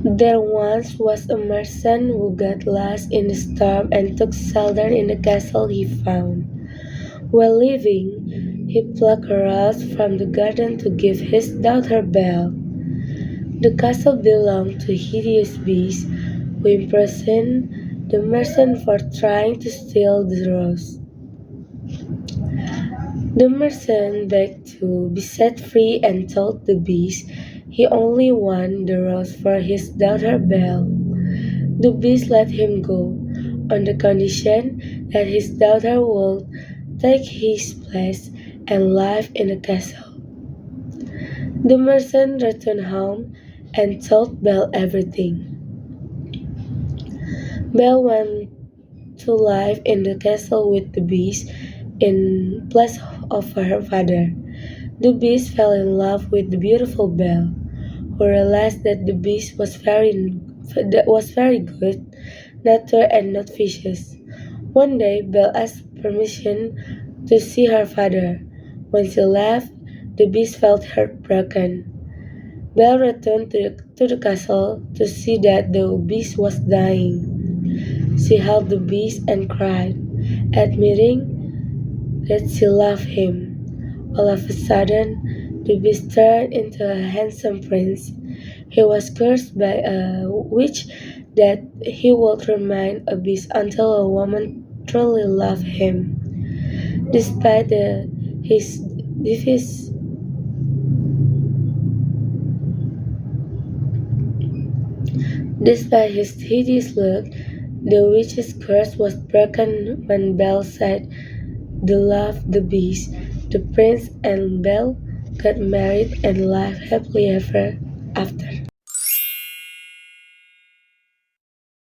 There once was a merchant who got lost in the storm and took shelter in the castle he found. While leaving, he plucked a rose from the garden to give his daughter Belle. The castle belonged to a hideous beast who imprisoned the merchant for trying to steal the rose. The merchant begged to be set free and told the beast he only wanted the rose for his daughter Belle. The beast let him go on the condition that his daughter would take his place and live in the castle. The merchant returned home and told Belle everything. Belle went to live in the castle with the beast in place of her father. The beast fell in love with the beautiful Belle, who realized that the beast was very good natured and not vicious. One day, Belle asked permission to see her father. When she left, the beast felt heartbroken. Belle returned to the castle to see that the beast was dying. She held the beast and cried, admitting that she loved him. All of a sudden, the beast turned into a handsome prince. He was cursed by a witch that he would remain a beast until a woman truly loved him. Despite his despite his hideous look, the witch's curse was broken when Belle said they loved the beast. The prince and Belle got married and lived happily ever after.